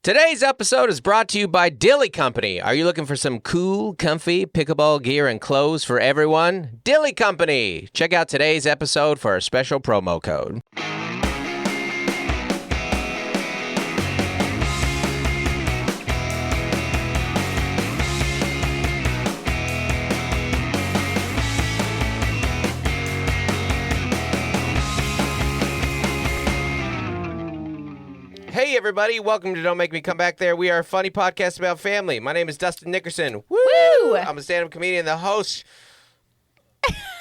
Today's episode is brought to you by Dilly Company. Are you looking for some cool, comfy pickleball gear and clothes for everyone? Dilly Company. Check out today's episode for a special promo code. Hey, everybody. Welcome to Don't Make Me Come Back There. We are a funny podcast about family. My name is Dustin Nickerson. Woo! I'm a stand-up comedian, the host.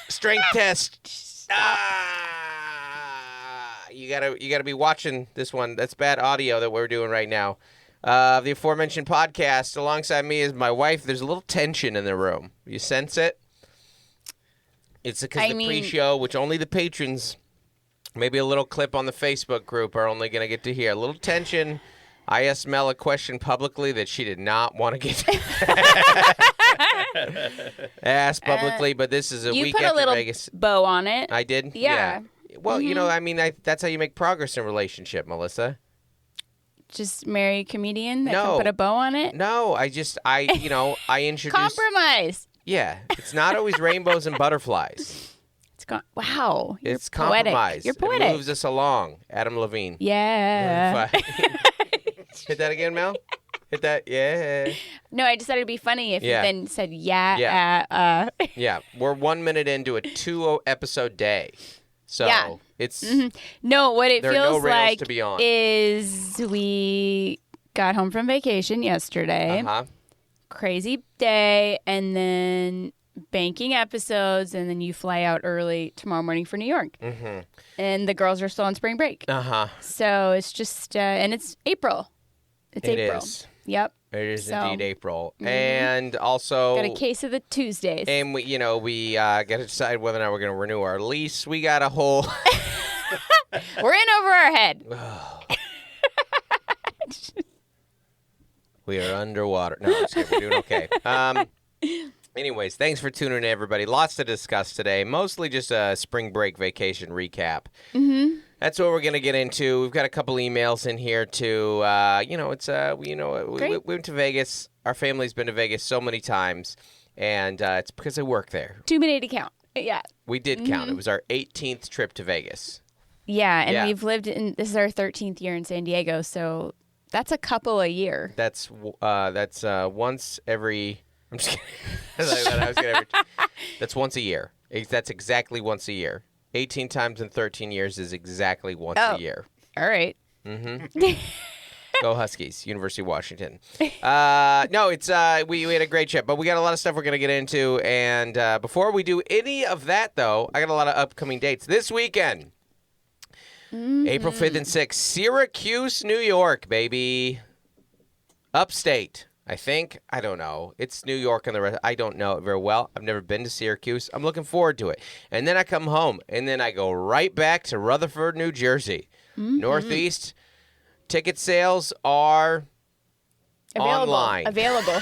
Strength test. You gotta be watching this one. That's bad audio that we're doing right now. The aforementioned podcast. Alongside me is my wife. There's a little tension in the room. You sense it? It's because the pre-show, which only the patrons... Maybe a little clip on the Facebook group are only going to get to hear. A little tension. I asked Mel a question publicly that she did not want to get asked publicly, but this is a week after Vegas. You put a little bow on it. I did? Yeah. Well, you know, that's how you make progress in a relationship, Melissa. Just marry a comedian that can put a bow on it? No, I introduced... Compromise. Yeah. It's not always rainbows and butterflies. Wow. It's poetic. Compromise. You're poetic. It moves us along. Adam Levine. Yeah. Hit that again, Mel? Hit that? Yeah. No, I just thought it'd be funny if you then said yeah. Yeah. We're 1 minute into a 2-episode day. So it's... Mm-hmm. No, what it feels like to be on. is we got home from vacation yesterday. Crazy day. And then... banking episodes, and then you fly out early tomorrow morning for New York. Mm-hmm. And the girls are still on spring break. So it's just, and it's April. It's April. Is. Yep. It is indeed April. Mm-hmm. And also... got a case of the Tuesdays. And, we got to decide whether or not we're going to renew our lease. We got a whole... We're in over our head. We are underwater. No, I'm just kidding. We're doing okay. Anyways, thanks for tuning in, everybody. Lots to discuss today. Mostly just a spring break vacation recap. Mm-hmm. That's what we're going to get into. We've got a couple emails in here, too. We went to Vegas. Our family's been to Vegas so many times, and it's because I work there. Too many to count. Yeah. We did count. It was our 18th trip to Vegas. Yeah, and we've lived this is our 13th year in San Diego, so that's a couple a year. That's once every... I'm just kidding. That's once a year. That's exactly once a year. 18 times in 13 years is exactly once a year. All right. Mm-hmm. Go Huskies, University of Washington. No, it's we had a great trip, but we got a lot of stuff we're going to get into. And before we do any of that, though, I got a lot of upcoming dates this weekend. Mm-hmm. April 5th and 6th, Syracuse, New York, baby. Upstate. I think. I don't know. It's New York and the rest. I don't know it very well. I've never been to Syracuse. I'm looking forward to it. And then I come home, and then I go right back to Rutherford, New Jersey. Mm-hmm. Northeast. Ticket sales are online. Available.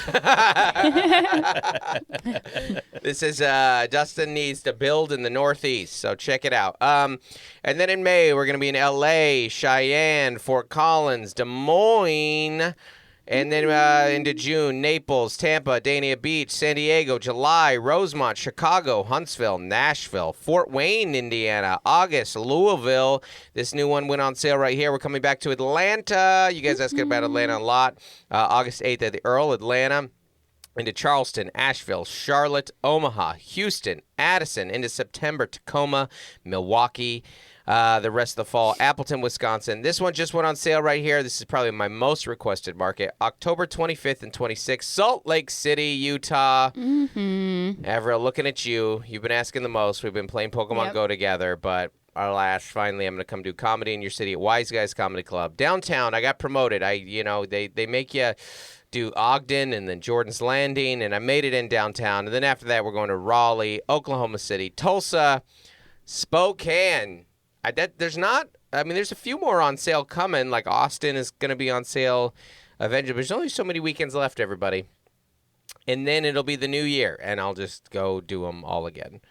This is Dustin needs to build in the Northeast, so check it out. And then in May, we're going to be in L.A., Cheyenne, Fort Collins, Des Moines. And then into June, Naples, Tampa, Dania Beach, San Diego, July, Rosemont, Chicago, Huntsville, Nashville, Fort Wayne, Indiana, August, Louisville. This new one went on sale right here. We're coming back to Atlanta. You guys asking about Atlanta a lot. August 8th at the Earl, Atlanta. Into Charleston, Asheville, Charlotte, Omaha, Houston, Addison. Into September, Tacoma, Milwaukee. The rest of the fall, Appleton, Wisconsin. This one just went on sale right here. This is probably my most requested market. October 25th and 26th, Salt Lake City, Utah. Mm-hmm. Avril, looking at you. You've been asking the most. We've been playing Pokemon Go together, but alas, finally I'm going to come do comedy in your city at Wise Guys Comedy Club. Downtown, I got promoted. They make you do Ogden and then Jordan's Landing, and I made it in downtown. And then after that, we're going to Raleigh, Oklahoma City, Tulsa, Spokane. There's a few more on sale coming. Like Austin is going to be on sale eventually. There's only so many weekends left, everybody. And then it'll be the new year, and I'll just go do them all again.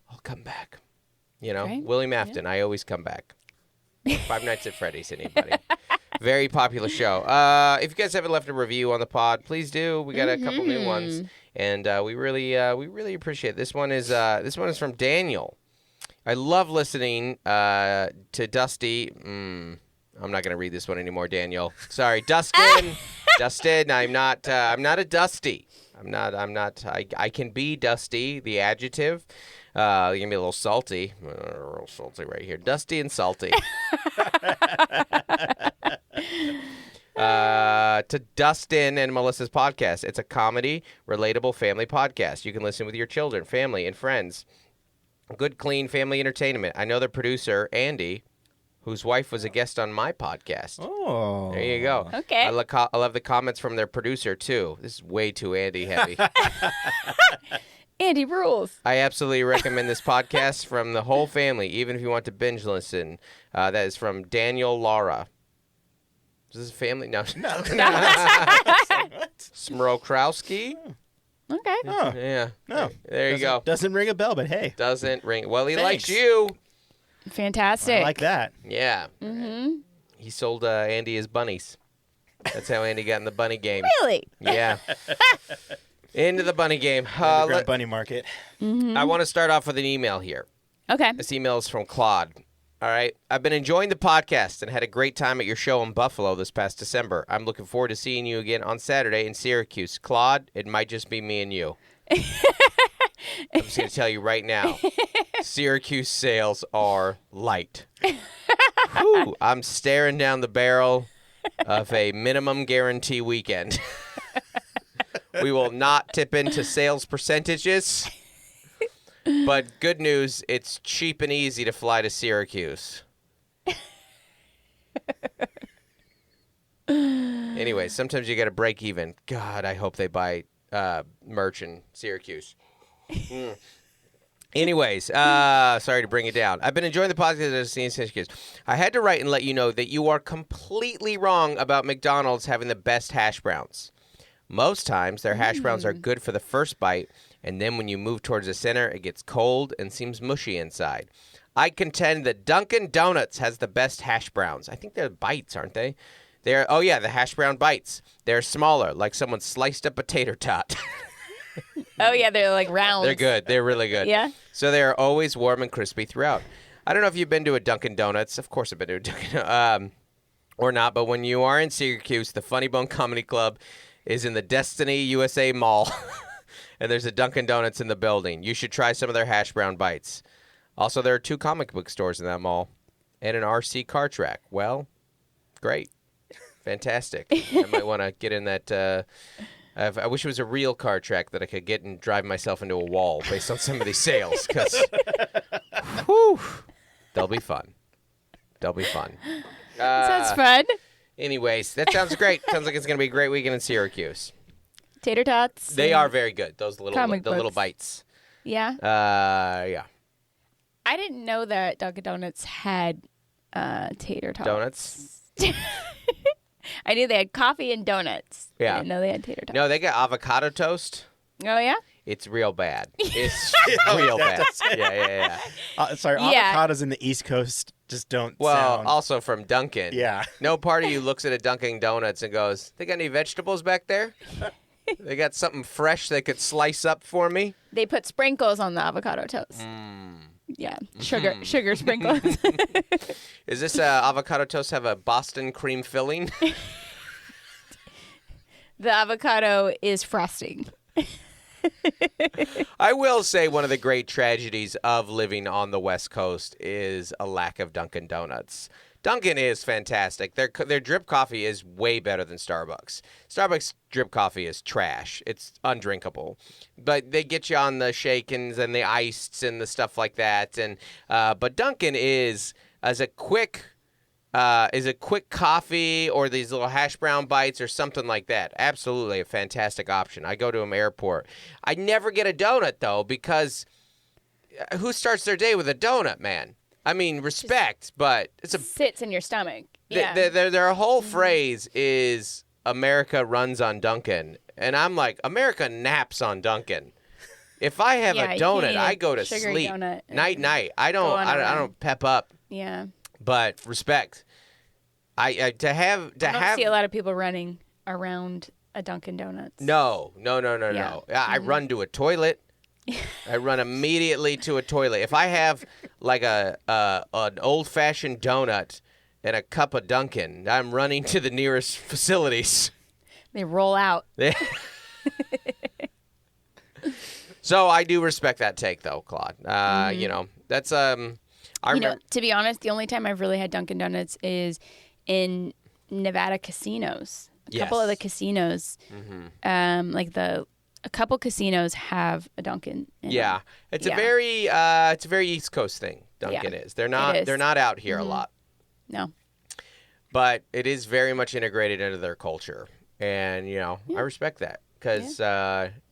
I'll come back. Right. Willie Mafton, I always come back. Five Nights at Freddy's, anybody. Very popular show. If you guys haven't left a review on the pod, please do. We got a couple new ones, and we really appreciate it. This one is from Daniel. I love listening to Dusty. I'm not going to read this one anymore, Daniel. Sorry, Dustin. Dustin, I'm not a Dusty. I'm not. I can be Dusty, the adjective. You can be a little salty. A little salty right here. Dusty and salty. To Dustin and Melissa's podcast. It's a comedy, relatable family podcast. You can listen with your children, family, and friends. Good, clean family entertainment. I know the producer, Andy, whose wife was a guest on my podcast. Oh. There you go. Okay. I love the comments from their producer, too. This is way too Andy heavy. Andy rules. I absolutely recommend this podcast from the whole family, even if you want to binge listen. That is from Daniel Lara. Is this a family? No. Smrokrawski? Okay. Oh. Yeah. No. There you go. Doesn't ring a bell, but hey. Doesn't ring. Well, he Thanks. likes you. Fantastic. I like that. Yeah. Mm-hmm. He sold Andy his bunnies. That's how Andy got in the bunny game. Really? Yeah. Into the bunny game. Underground bunny market. I want to start off with an email here. Okay. This email is from Claude. All right. I've been enjoying the podcast and had a great time at your show in Buffalo this past December. I'm looking forward to seeing you again on Saturday in Syracuse. Claude, it might just be me and you. I'm just going to tell you right now, Syracuse sales are light. Whew, I'm staring down the barrel of a minimum guarantee weekend. We will not tip into sales percentages. But good news, it's cheap and easy to fly to Syracuse. Anyway, sometimes you got to break even. God, I hope they buy merch in Syracuse. Anyways, sorry to bring it down. I've been enjoying the podcast I've seen in Syracuse. I had to write and let you know that you are completely wrong about McDonald's having the best hash browns. Most times, their hash browns are good for the first bite, and then when you move towards the center, it gets cold and seems mushy inside. I contend that Dunkin Donuts has the best hash browns. I think they're bites, aren't they? The hash brown bites. They're smaller, like someone sliced a potato tot. Oh, yeah, they're like round. They're good. They're really good. Yeah? So they're always warm and crispy throughout. I don't know if you've been to a Dunkin Donuts. Of course I've been to a Dunkin' or not, but when you are in Syracuse, the Funny Bone Comedy Club is in the Destiny USA Mall, and there's a Dunkin' Donuts in the building. You should try some of their hash brown bites. Also, there are 2 comic book stores in that mall and an RC car track. Well, great. Fantastic. I might want to get in that. I wish it was a real car track that I could get and drive myself into a wall based on some of these sales, because they'll be fun. They'll be fun. Sounds fun. Anyways, that sounds great. Sounds like it's going to be a great weekend in Syracuse. Tater tots. They are very good. Those little little bites. Yeah. Yeah. I didn't know that Dunkin' Donuts had tater tots. Donuts? I knew they had coffee and donuts. Yeah. I didn't know they had tater tots. No, they got avocado toast. Oh, yeah? It's real bad. It's real bad. Yeah. Sorry, Yeah. avocados in the East Coast just don't Well, sound... also from Dunkin'. Yeah. No part of you looks at a Dunkin' Donuts and goes, they got any vegetables back there? They got something fresh they could slice up for me? They put sprinkles on the avocado toast. Yeah, sugar sprinkles. Is this avocado toast have a Boston cream filling? The avocado is frosting. I will say one of the great tragedies of living on the West Coast is a lack of Dunkin' Donuts. Dunkin' is fantastic. Their drip coffee is way better than Starbucks. Starbucks drip coffee is trash. It's undrinkable. But they get you on the shakens and the iced and the stuff like that. And but Dunkin' is a quick coffee or these little hash brown bites or something like that. Absolutely a fantastic option. I go to an airport. I never get a donut, though, because who starts their day with a donut, man? I mean, respect, but it's sits in your stomach. Yeah. Their whole phrase is America runs on Dunkin'. And I'm like, America naps on Dunkin'. If I have a donut, I go to sleep. Night. I don't pep up. Yeah. But respect. I don't see a lot of people running around a Dunkin' Donuts. No. Yeah. I run to a toilet. I run immediately to a toilet. If I have like an old-fashioned donut and a cup of Dunkin', I'm running to the nearest facilities. They roll out. So I do respect that take, though, Claude. You know, that's I remember. To be honest, the only time I've really had Dunkin' Donuts is in Nevada casinos. A couple of the casinos, a couple casinos have a Dunkin'. Yeah, it's a very East Coast thing. Dunkin' is. They're not out here a lot. No. But it is very much integrated into their culture, and you know I respect that because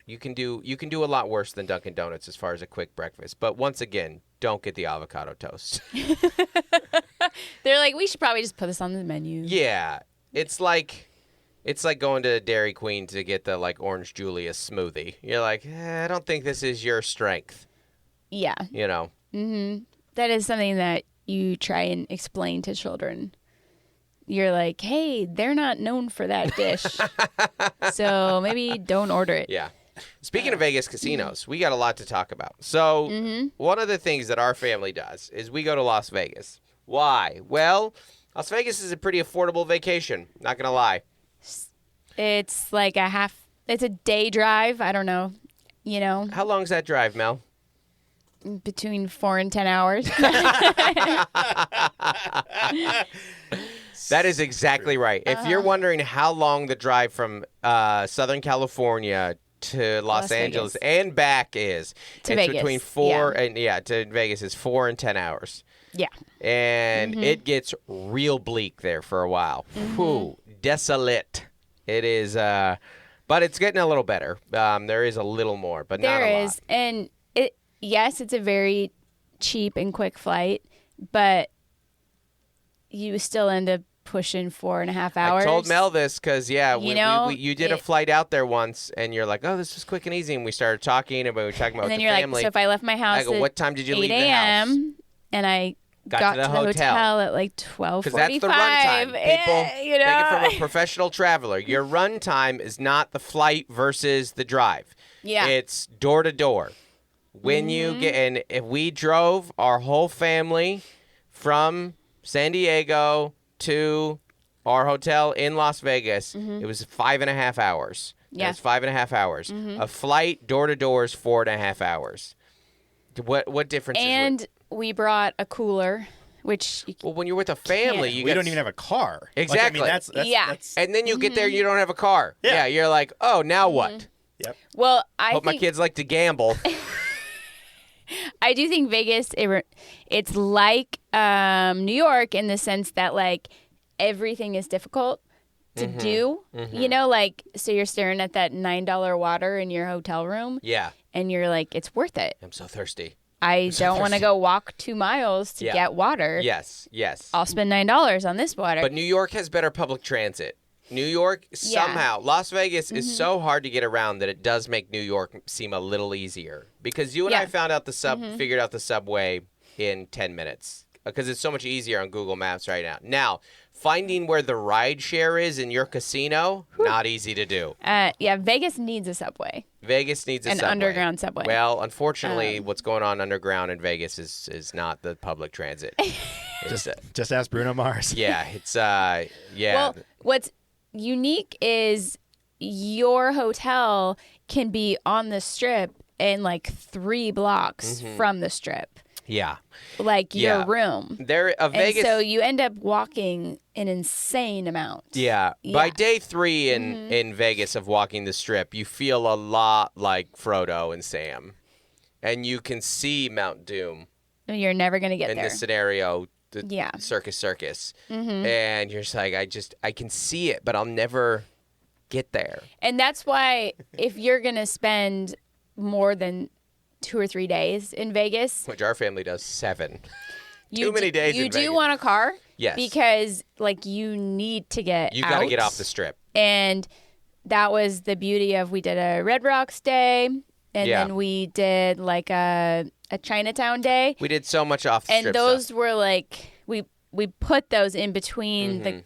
you can do a lot worse than Dunkin' Donuts as far as a quick breakfast. But once again, don't get the avocado toast. They're like, we should probably just put this on the menu. Yeah, it's like going to Dairy Queen to get the like Orange Julius smoothie. You're like, I don't think this is your strength. Yeah. You know. Mm-hmm. That is something that you try and explain to children. You're like, hey, they're not known for that dish, so maybe don't order it. Yeah. Speaking of Vegas casinos, we got a lot to talk about. So one of the things that our family does is we go to Las Vegas. Why? Well, Las Vegas is a pretty affordable vacation. Not going to lie. It's like it's a day drive. I don't know. You know. How long's that drive, Mel? Between 4 and 10 hours. That is exactly right. If you're wondering how long the drive from Southern California to Los Angeles and back is, to it's Vegas. Between 4 and to Vegas is 4 and 10 hours. Yeah. And it gets real bleak there for a while. Whew, desolate. It is, but it's getting a little better. There is a little more, but not a lot. There is, and yes, it's a very cheap and quick flight, but you still end up pushing 4.5 hours. I told Mel this because, you did a it, flight out there once, and you're like, oh, this was quick and easy. And we started talking, and we were talking about and then the you're family. like, so if I left my house I go, what time did you leave 8 the house? and I got to the hotel at like 12:45. Because that's the run time. People, you know? take it from a professional traveler. Your run time is not the flight versus the drive. Yeah. It's door to door. When you get, and if we drove our whole family from San Diego to our hotel in Las Vegas, it was 5.5 hours. Yeah. It was 5.5 hours. A flight door to door is 4.5 hours. What difference is it? And we brought a cooler, which well, when you're with a family, we don't even have a car. Exactly. Like, I mean, that's and then you get there, you don't have a car. Yeah, you're like, oh, now what? Yep. Well, I hope my kids like to gamble. I do think Vegas, it's like New York in the sense that like everything is difficult to do. You know, like so you're staring at that $9 water in your hotel room. Yeah. And you're like, it's worth it. I'm so thirsty. I don't want to go walk 2 miles to get water. Yes. I'll spend $9 on this water. But New York has better public transit. New York, somehow, Las Vegas is so hard to get around that it does make New York seem a little easier. Because you and I found out figured out the subway in 10 minutes. Because it's so much easier on Google Maps right now. Now, finding where the ride share is in your casino, not easy to do. Vegas needs a subway. Vegas needs a An subway. underground subway. Well, unfortunately, what's going on underground in Vegas is not the public transit. Just ask Bruno Mars. Yeah, it's Well, what's unique is your hotel can be on the strip and like 3 blocks from the strip. Yeah. Like your room. Vegas. And so you end up walking an insane amount. Yeah. By day 3 in Vegas of walking the strip, you feel a lot like Frodo and Sam. And you can see Mount Doom. You're never going to get in there. this scenario, the Circus. And you're just like, I can see it, but I'll never get there. And that's why if you're going to spend more than 2 or 3 days in Vegas, which our family does 7. Too many days in Vegas. You do want a car? Yes. Because like you need to get out. You got to get off the strip. And that was the beauty of we did a Red Rocks day and then we did like a Chinatown day. We did so much off the strip and those stuff. were like we put those in between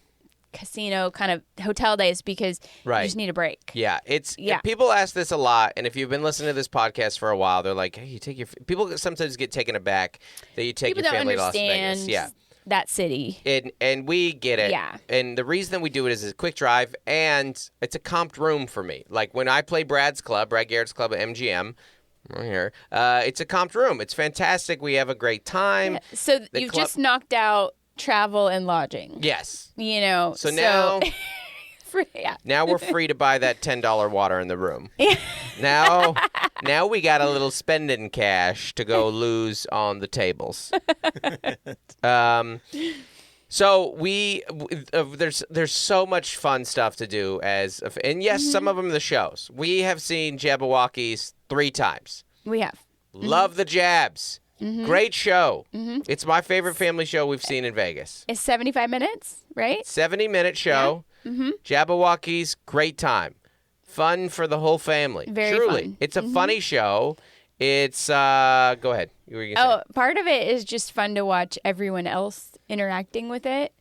casino kind of hotel days because you just need a break. Yeah, people ask this a lot, and if you've been listening to this podcast for a while, they're like, "Hey, you take your." People sometimes get taken aback that you take your family to Las Vegas. Yeah, that city. And we get it. Yeah. And the reason that we do it is a quick drive, and it's a comped room for me. Like when I play Brad Garrett's club at MGM. Right here. It's a comped room. It's fantastic. We have a great time. Yeah. So you've just knocked out travel and lodging. Yes. So now, now we're free to buy that $10 water in the room. Now we got a little spending cash to go lose on the tables. So there's so much fun stuff to do and yes, some of them are the shows. We have seen Jabberwockies 3 times. We have. Love the Jabs. Great show. It's my favorite family show we've seen in Vegas. It's 75 minutes, right? 70-minute show. Yeah. Jabberwockies, great time. Fun for the whole family. Very Truly. fun. It's a funny show. It's, go ahead. You were gonna say. Part of it is just fun to watch everyone else interacting with it.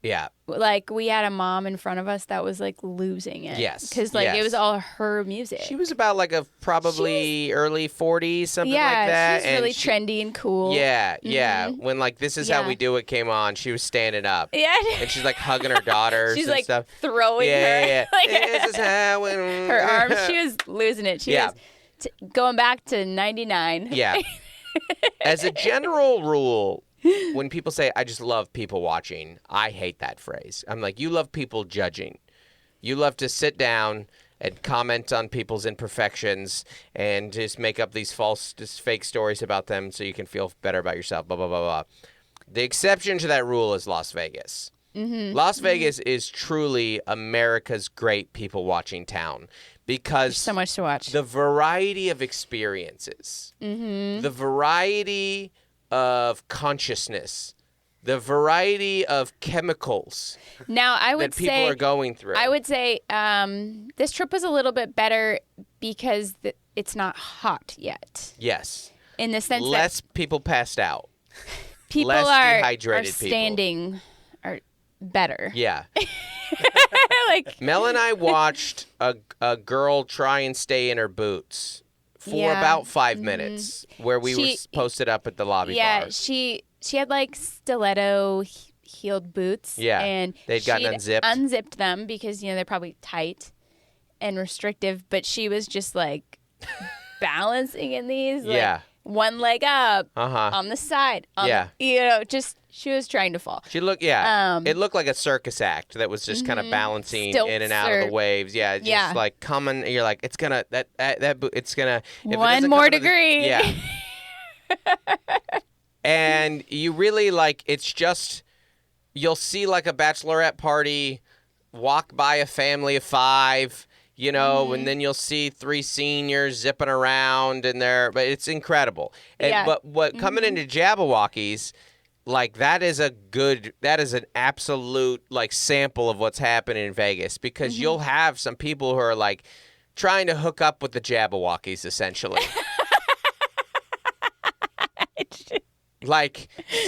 Yeah. Like, we had a mom in front of us that was, like, losing it. Yes. Because, it was all her music. She was about, like, probably early 40s, something like that. Yeah, she's really trendy and cool. Yeah, yeah. When, like, This Is How We Do It came on, she was standing up. Yeah. And she's, like, hugging her daughters she's, and like, stuff. Throwing her. Yeah. This is how her arms. She was losing it. She was going back to 99. Yeah. As a general rule, when people say, I just love people watching, I hate that phrase. I'm like, you love people judging. You love to sit down and comment on people's imperfections and just make up these fake stories about them so you can feel better about yourself, blah, blah, blah, blah. The exception to that rule is Las Vegas. Las Vegas is truly America's great people-watching town because there's so much to watch. The variety of experiences, the variety of consciousness, the variety of chemicals that people are going through. I would say this trip was a little bit better because it's not hot yet. Yes. In the sense less people passed out. People less are dehydrated standing are better. Yeah. Like Mel and I watched a girl try and stay in her boots for about 5 minutes where we were posted up at the lobby bar. Yeah, she had like stiletto heeled boots. Yeah, and they'd gotten unzipped them because they're probably tight and restrictive. But she was just like balancing in these. Like, one leg up on the side. She was trying to fall. She looked, it looked like a circus act that was just kind of balancing in and out of the waves. Yeah, just like coming. You're like, it's gonna it's gonna one more degree. Yeah. And you really it's just you'll see like a bachelorette party walk by a family of 5. And then you'll see 3 seniors zipping around in there, but it's incredible. But what coming into Jabberwockies, that is an absolute sample of what's happening in Vegas because you'll have some people who are trying to hook up with the Jabberwockies essentially.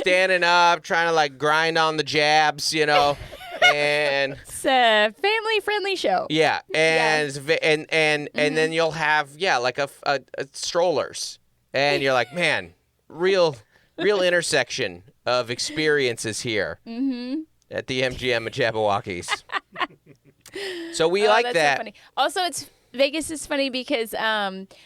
Standing up, trying to grind on the jabs, and it's a family-friendly show. Yeah, and then you'll have a strollers, and you're like, man, real intersection of experiences here at the MGM at Jabberwockies. So we like that. So funny. Also, Vegas is funny because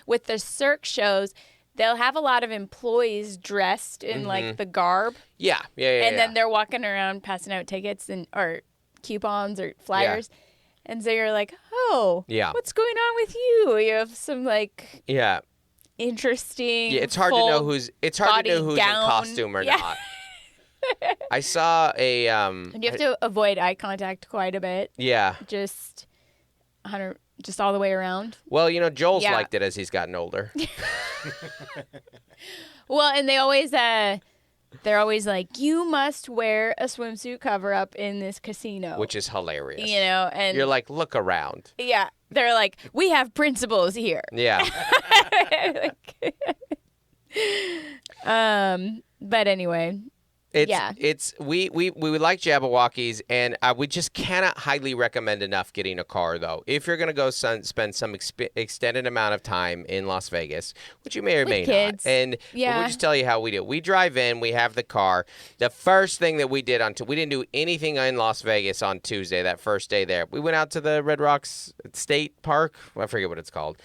with the Cirque shows, they'll have a lot of employees dressed in the garb. Yeah. And then they're walking around passing out tickets or coupons or flyers. Yeah. And so you're like, oh, what's going on with you? You have some interesting. Yeah, it's hard to know who's in costume or not. I saw a. And you have to avoid eye contact quite a bit. Yeah. Just all the way around. Well, Joel's liked it as he's gotten older. Well, and they're always like, you must wear a swimsuit cover up in this casino, which is hilarious. And you're like, look around. Yeah, they're like, we have principles here. Yeah. But anyway, We would like Jabberwockies, and we just cannot highly recommend enough getting a car, though. If you're going to go spend some extended amount of time in Las Vegas, which you may or may kids. not, and we'll just tell you how we do. We drive in, we have the car. The first thing that we did we didn't do anything in Las Vegas on Tuesday, that first day there. We went out to the Red Rocks State Park. I forget what it's called.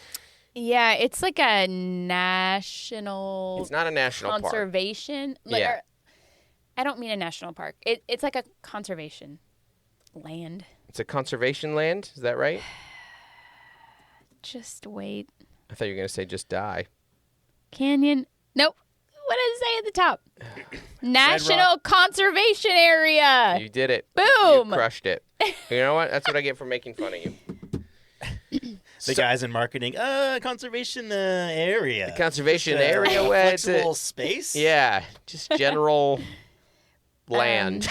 Yeah, it's like a national. It's not a national conservation. Park. I don't mean a national park. It's like a conservation land. It's a conservation land? Is that right? Just wait. I thought you were going to say just die. Canyon. Nope. What did it say at the top? National Conservation Area. You did it. Boom. You crushed it. You know what? That's what I get for making fun of you. The guys in marketing, conservation area. The conservation area. Flexible space? Yeah. Just general... land.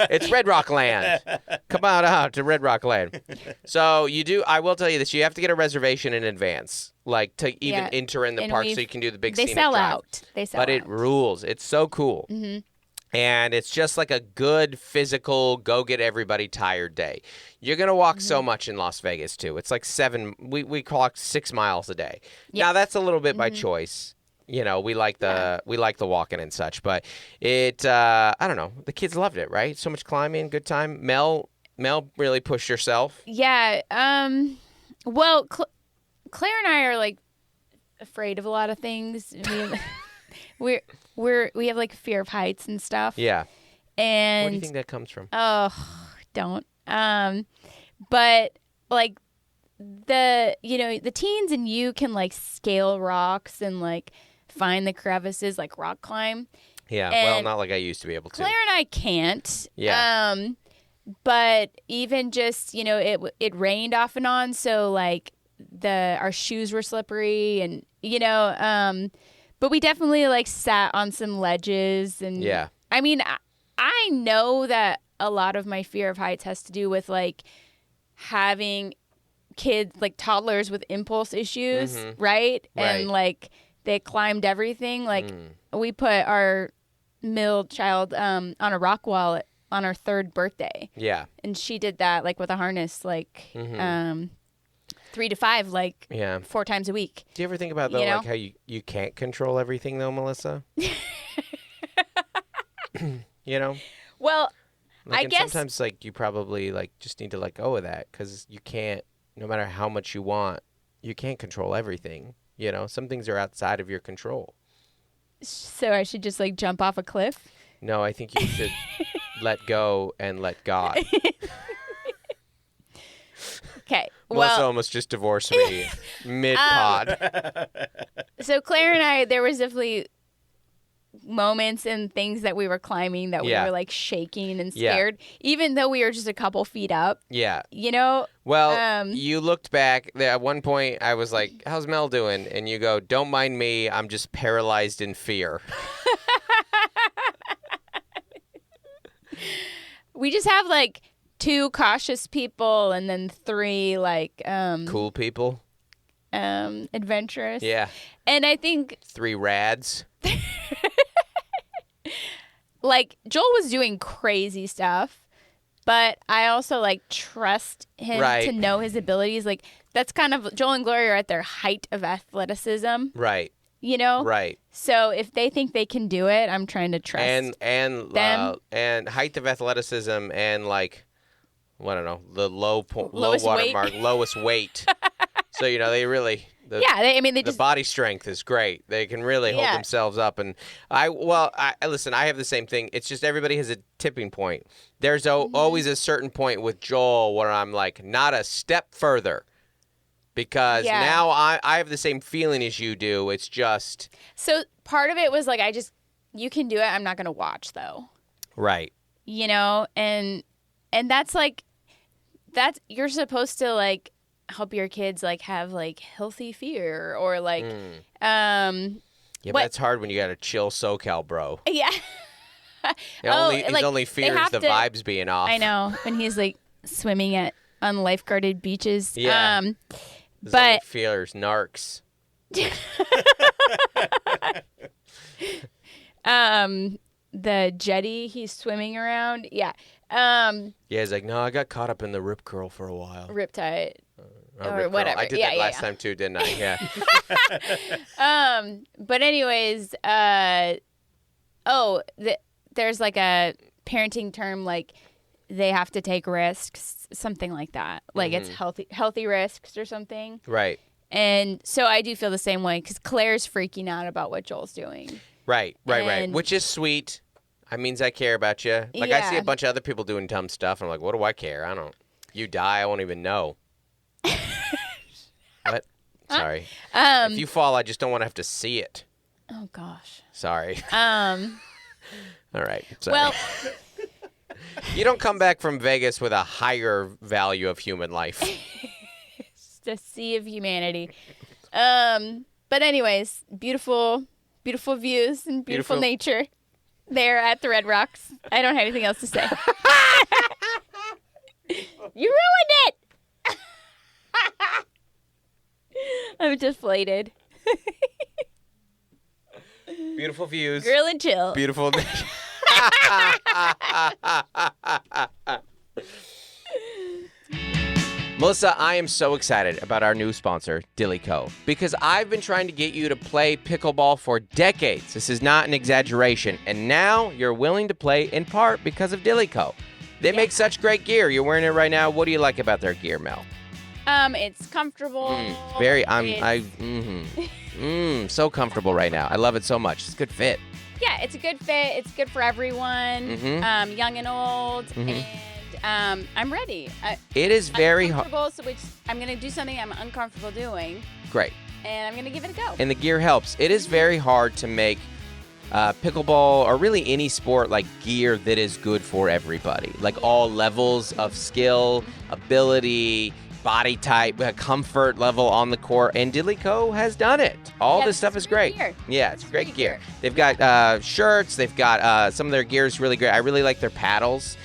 It's Red Rock land. Come on out to Red Rock land. So I will tell you this, you have to get a reservation in advance, like to even enter in the park so you can do the big scenic drive. They sell out. But it rules. It's so cool. Mm-hmm. And it's just like a good physical go get everybody tired day. You're going to walk so much in Las Vegas too. It's like we clock 6 miles a day. Yep. Now that's a little bit by choice. You know, we like the walking and such, but I don't know. The kids loved it, right? So much climbing, good time. Mel really pushed herself. Yeah. Well, Claire and I are like afraid of a lot of things. We have like fear of heights and stuff. Yeah. And where do you think that comes from? Oh, don't. But like the teens and you can like scale rocks and like find the crevices, like rock climb. Yeah, well, not like I used to be able to. Claire and I can't. Yeah. But even just, it rained off and on, so like our shoes were slippery and but we definitely like sat on some ledges and yeah. I mean, I know that a lot of my fear of heights has to do with like having kids, like toddlers with impulse issues, right? And like they climbed everything. Like we put our middle child on a rock wall on her 3rd birthday. Yeah. And she did that like with a harness, like 3 to 5, like 4 times a week. Do you ever think about though, like how you can't control everything though, Melissa? Well, like, I guess sometimes like you probably like just need to let go of that because you can't. No matter how much you want, you can't control everything. Some things are outside of your control. So I should just like jump off a cliff? No, I think you should let go and let God. Okay. Melissa almost just divorced me mid-pod. So Claire and I, there was definitely moments and things that we were climbing that we were like shaking and scared, even though we were just a couple feet up. Yeah. Well, you looked back. At one point, I was like, how's Mel doing? And you go, don't mind me. I'm just paralyzed in fear. We just have like 2 cautious people and then 3 like cool people. Adventurous. Yeah. And I think 3 rads. Like Joel was doing crazy stuff, but I also like trust him to know his abilities. Like that's kind of Joel and Gloria are at their height of athleticism. Right. Right. So if they think they can do it, I'm trying to trust them. And height of athleticism and like, I don't know, the low Lowest water weight. mark, lowest weight. So they really. The body strength is great. They can really hold themselves up. And listen, I have the same thing. It's just everybody has a tipping point. There's always a certain point with Joel where I'm like, not a step further. Because now I have the same feeling as you do. It's just. So part of it was like, you can do it. I'm not going to watch though. Right. And that's like, you're supposed to like, help your kids like have like healthy fear or like but it's hard when you got a chill SoCal bro. Yeah. His only fear is the vibes being off. I know, when he's like swimming on lifeguarded beaches. Yeah. But only fear is narcs. the jetty he's swimming around. Yeah. Yeah, he's like, no, I got caught up in the rip curl for a while. Riptide. Or rip whatever. Curl. I did that last time too, didn't I? Yeah. But anyways, there's like a parenting term, like they have to take risks, something like that. Like it's healthy risks or something. Right. And so I do feel the same way because Claire's freaking out about what Joel's doing. Right. Which is sweet. That means I care about you. Like I see a bunch of other people doing dumb stuff. And I'm like, what do I care? I don't. You die, I won't even know. What? Sorry. If you fall, I just don't want to have to see it. Oh gosh. Sorry. All right. Sorry. Well, you don't come back from Vegas with a higher value of human life. It's the sea of humanity. But anyways, beautiful views and beautiful nature there at the Red Rocks. I don't have anything else to say. You ruined it. I'm deflated. Beautiful views. Grill and chill. Beautiful. Melissa, I am so excited about our new sponsor, Dillyco, because I've been trying to get you to play pickleball for decades. This is not an exaggeration. And now you're willing to play in part because of Dillyco. They make such great gear. You're wearing it right now. What do you like about their gear, Mel? It's comfortable. So comfortable right now. I love it so much. It's a good fit. Yeah, it's a good fit. It's good for everyone, young and old, and I'm ready. It is very hard. So I'm going to do something I'm uncomfortable doing. Great. And I'm going to give it a go. And the gear helps. It is very hard to make pickleball or really any sport like gear that is good for everybody. Like all levels of skill, ability, body type, comfort level on the court, and Dillyco has done it. All this stuff is great. Gear. Yeah, it's great gear. They've got shirts. They've got some of their gear is really great. I really like their paddles.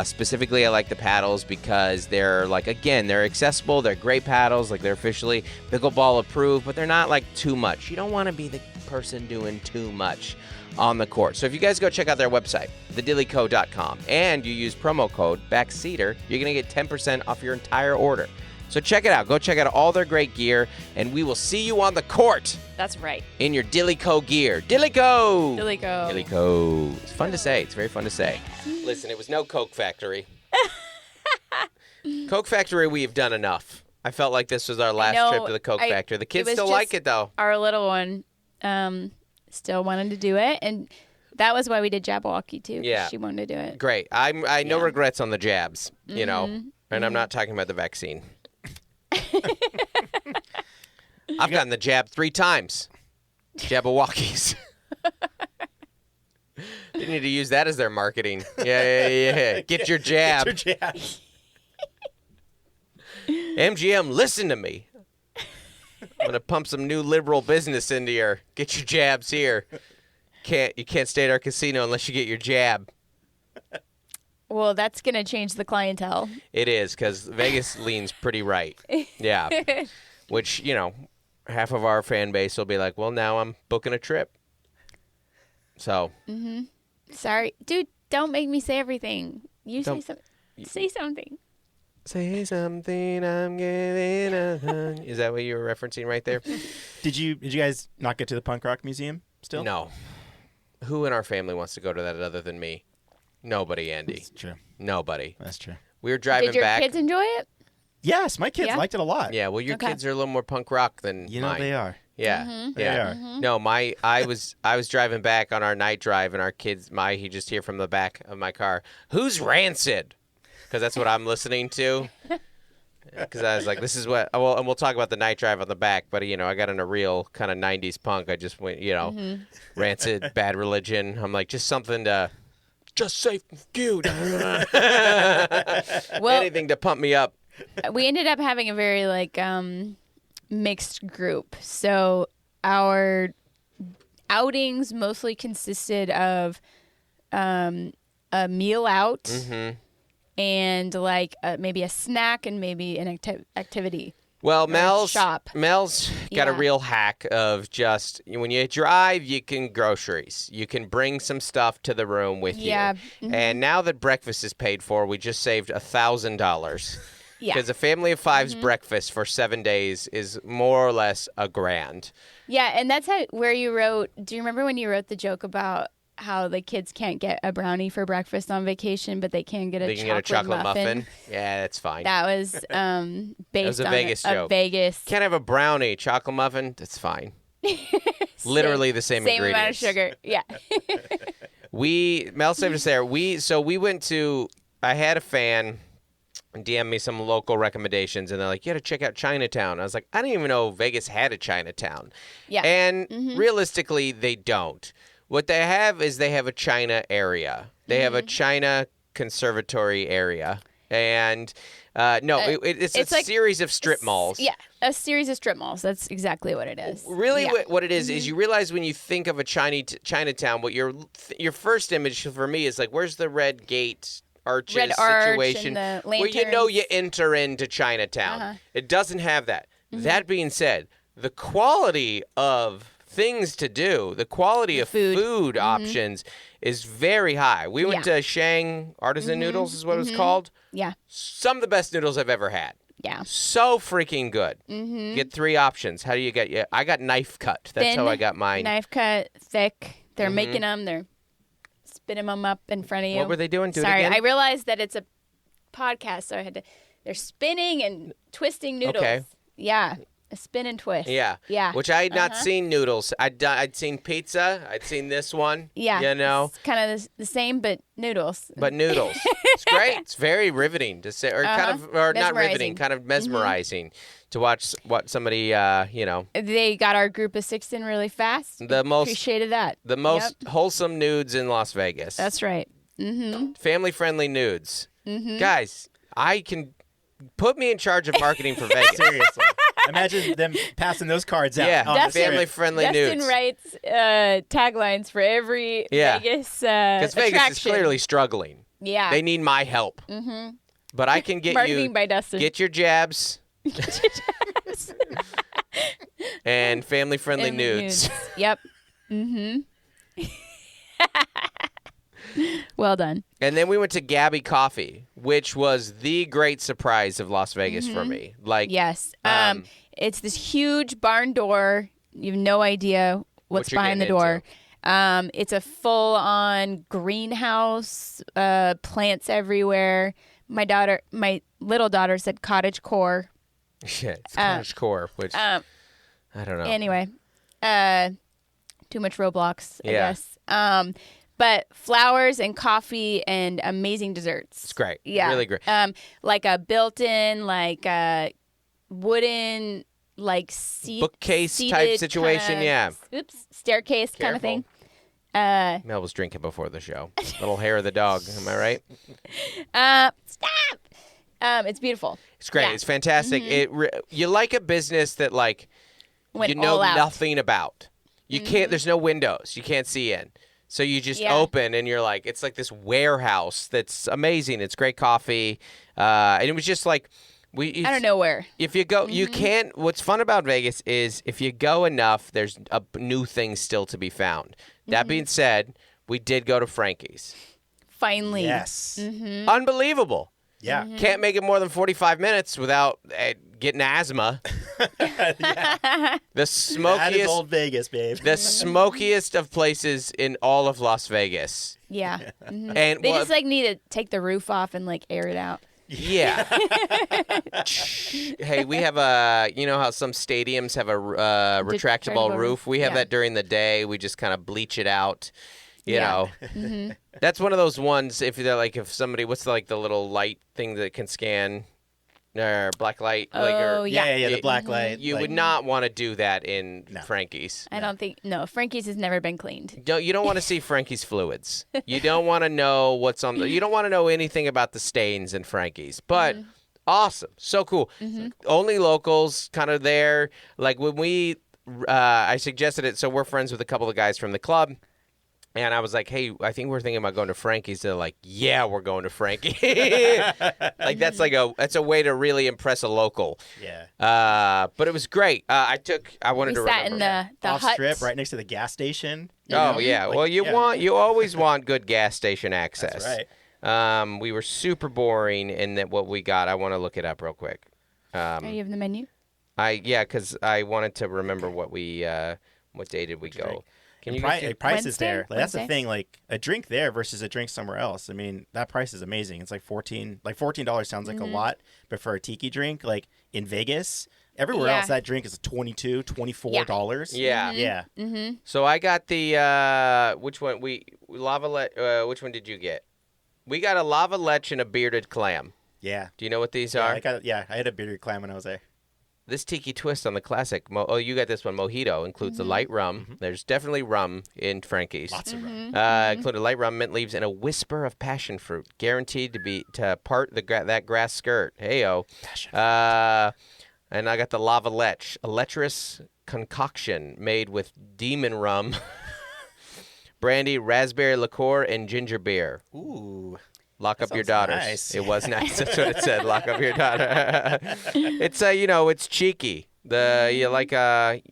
Specifically, I like the paddles because they're they're accessible. They're great paddles. Like they're officially pickleball approved, but they're not like too much. You don't want to be the person doing too much on the court. So if you guys go check out their website, thedillyco.com, and you use promo code Backseater, you're going to get 10% off your entire order. So check it out. Go check out all their great gear, and we will see you on the court. That's right. In your Dillyco gear. Dillyco! Dillyco. Dillyco. It's fun to say. It's very fun to say. Listen, it was no Coke Factory. Coke Factory, we've done enough. I felt like this was our last trip to the Coke Factory. The kids still like it, though. Our little one still wanted to do it, and that was why we did Jabberwocky, too. Yeah. She wanted to do it. Great. I no regrets on the jabs, you know, and I'm not talking about the vaccine. I've gotten the jab 3 times. Jabberwockies. They need to use that as their marketing. Yeah. Get your jab. Get your jab. MGM, listen to me. I'm going to pump some new liberal business into your... Get your jabs here. You can't stay at our casino unless you get your jab. Well, that's going to change the clientele. It is, because Vegas leans pretty right. Yeah. Which, you know, half of our fan base will be like, well, now I'm booking a trip. So. Sorry. Dude, don't make me say everything. You say something. Say something. Say something, I'm giving a hug. Is that what you were referencing right there? Did you guys not get to the punk rock museum still? No. Who in our family wants to go to that other than me? Nobody, Andy. That's true. Nobody. That's true. We were driving back. Did your kids enjoy it? Yes, my kids liked it a lot. Yeah, well, your kids are a little more punk rock than mine. They are. Yeah, They are. No, I was driving back on our night drive, and our kids, he just hear from the back of my car, "Who's Rancid?" Because that's what I'm listening to. Because I was like, this is what, and we'll talk about the night drive on the back, but, you know, I got in a real kind of 90s punk. I just went, you know, Rancid, Bad Religion. I'm like, just something to, just safe and cute. Anything to pump me up. We ended up having a very, mixed group. So our outings mostly consisted of a meal out. And maybe a snack and maybe an activity. Well, Mel's shop. got a real hack of just when you drive, you can groceries. You can bring some stuff to the room with you. Mm-hmm. And now that breakfast is paid for, we just saved $1,000. Yeah. Because a family of five's breakfast for 7 days is more or less $1,000. Yeah, and that's where you wrote. Do you remember when you wrote the joke about how the kids can't get a brownie for breakfast on vacation, but they can get a chocolate muffin? Yeah, that's fine. That was based on Vegas joke. Vegas. Can't have a brownie, chocolate muffin. That's fine. Literally the same ingredients. Same amount of sugar. Yeah. Mel saved us there. We went to. I had a fan DM me some local recommendations, and they're like, you got to check out Chinatown. I was like, I didn't even know Vegas had a Chinatown. Yeah. And realistically, they don't. What they have is they have a China area. They have a China conservatory area. And it's a like, series of strip malls. Yeah, a series of strip malls. That's exactly what it is. Really, what it is you realize when you think of a Chinatown, what your first image for me is like, where's the red gate arches situation and the where you know you enter into Chinatown? Uh-huh. It doesn't have that. That being said, the quality of things to do, the quality of food options is very high. We went to Shang Artisan Noodles is what it was called. Yeah. Some of the best noodles I've ever had. Yeah. So freaking good. Get 3 options. How do you get? I got knife cut. That's Thin, how I got mine. Knife cut, thick. They're making them. They're spinning them up in front of you. What were they doing? Sorry, I I realized that it's a podcast, so I had to. They're spinning and twisting noodles. Okay. Yeah. A spin and twist. Yeah. Yeah. Which I had not seen noodles. I'd seen pizza. I'd seen this one. Yeah. You know. It's kind of the same, but noodles. But noodles. It's great. It's very riveting to say, or not riveting, kind of mesmerizing to watch what somebody, They got our group of 6 in really fast. Appreciated that. The most wholesome nudes in Las Vegas. That's right. Family-friendly nudes. Guys, I can put me in charge of marketing for Vegas. Seriously. Imagine them passing those cards out. Yeah, on the strip. family-friendly Dustin nudes. writes taglines for every Vegas Because Vegas attraction. is clearly struggling. Yeah. They need my help. But I can get Marketing by Dustin. Get your jabs. And family-friendly nudes. Yep. Well done. And then we went to Gabby Coffee, which was the great surprise of Las Vegas for me. Like, yes. It's this huge barn door. You have no idea what's behind the door. It's a full-on greenhouse, plants everywhere. My little daughter said cottage core. Shit, it's cottage core, which I don't know. Anyway, too much Roblox, I guess. But flowers and coffee and amazing desserts. It's great. Yeah. Really great. Like a built-in, wooden, bookcase type situation, staircase kind of thing. Mel was drinking before the show. Little hair of the dog, am I right? Stop! It's beautiful. It's great. Yeah. It's fantastic. You like a business that Went you know all out. nothing about. You can't. There's no windows. You can't see in. So you just open and you're like, it's like this warehouse that's amazing. It's great coffee, and it was just like I don't know where. If you go, you can't. What's fun about Vegas is if you go enough, there's new things still to be found. That being said, we did go to Frankie's. Finally, Yes. Unbelievable. Yeah. Can't make it more than 45 minutes without getting asthma. The smokiest. That is old Vegas, babe. The smokiest of places in all of Las Vegas. Yeah. And They just need to take the roof off and air it out. Yeah. Hey, we have you know how some stadiums have a retractable roof? We have that during the day. We just kind of bleach it out. You know, that's one of those ones. If they're if somebody, what's the little light thing that can scan, black light? The black light. You would not want to do that in Frankie's. I don't think. No, Frankie's has never been cleaned. You don't want to see Frankie's fluids. You don't want to know what's on. You don't want to know anything about the stains in Frankie's. But awesome, so cool. Only locals, kind of there. Like when I suggested it. So we're friends with a couple of guys from the club. And I was like, hey, I think we're thinking about going to Frankie's. They're like, yeah, we're going to Frankie. Like that's a way to really impress a local. Yeah. But it was great. I wanted to sat remember. in the Off hut. strip right next to the gas station. Oh yeah. Like, Well, you always want good gas station access. That's right. We were super boring in that what we got. I want to look it up real quick. Are you have the menu? Because I wanted to remember what day did we go. Drink. Can you price is there. Like, that's the Wednesday? thing. Like a drink there versus a drink somewhere else. I mean, that price is amazing. It's like $14 sounds like a lot, but for a tiki drink, like in Vegas, everywhere else that drink is $22, $24. Yeah. Yeah. Mm-hmm. So I got the which one which one did you get? We got a lava lech and a bearded clam. Yeah. Do you know what these are? I had a bearded clam when I was there. This tiki twist on the classic. You got this one. Mojito includes the light rum. Mm-hmm. There's definitely rum in Frankie's. Lots of rum. Included light rum, mint leaves, and a whisper of passion fruit, guaranteed to part that grass skirt. Heyo. And I got the lava lech, a lecherous concoction made with demon rum, brandy, raspberry liqueur, and ginger beer. Ooh. Lock up your sounds daughters. nice. It was nice. That's what it said. Lock up your daughter. It's it's cheeky. The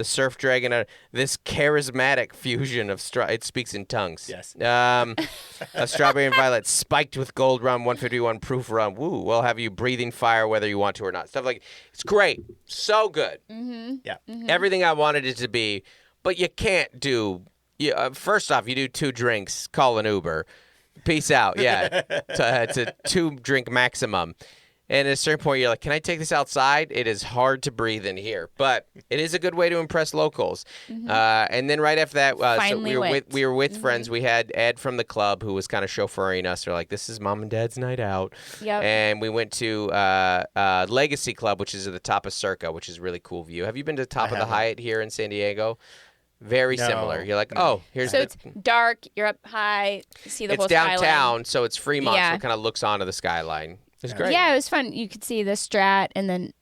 surf dragon. This charismatic fusion of it speaks in tongues. Yes. A strawberry and violet spiked with gold rum, 151 proof rum. Woo! We'll have you breathing fire whether you want to or not. Stuff like it's great. So good. Mm-hmm. Yeah. Mm-hmm. Everything I wanted it to be, but you can't do. First off, you do 2 drinks, call an Uber. Peace out. Yeah. It's a 2-drink maximum. And at a certain point, you're like, can I take this outside? It is hard to breathe in here. But it is a good way to impress locals. Mm-hmm. And then right after that, Finally we were with friends. We had Ed from the club who was kind of chauffeuring us. They're like, this is Mom and Dad's night out. Yep. And we went to Legacy Club, which is at the top of Circa, which is a really cool view. Have you been to the top of the Hyatt here in San Diego? Very similar. You're like, here's So it's dark. You're up high. You see the whole skyline. It's downtown, so it's Fremont, so Yeah. it kind of looks onto the skyline. It's great. Yeah, it was fun. You could see the Strat and then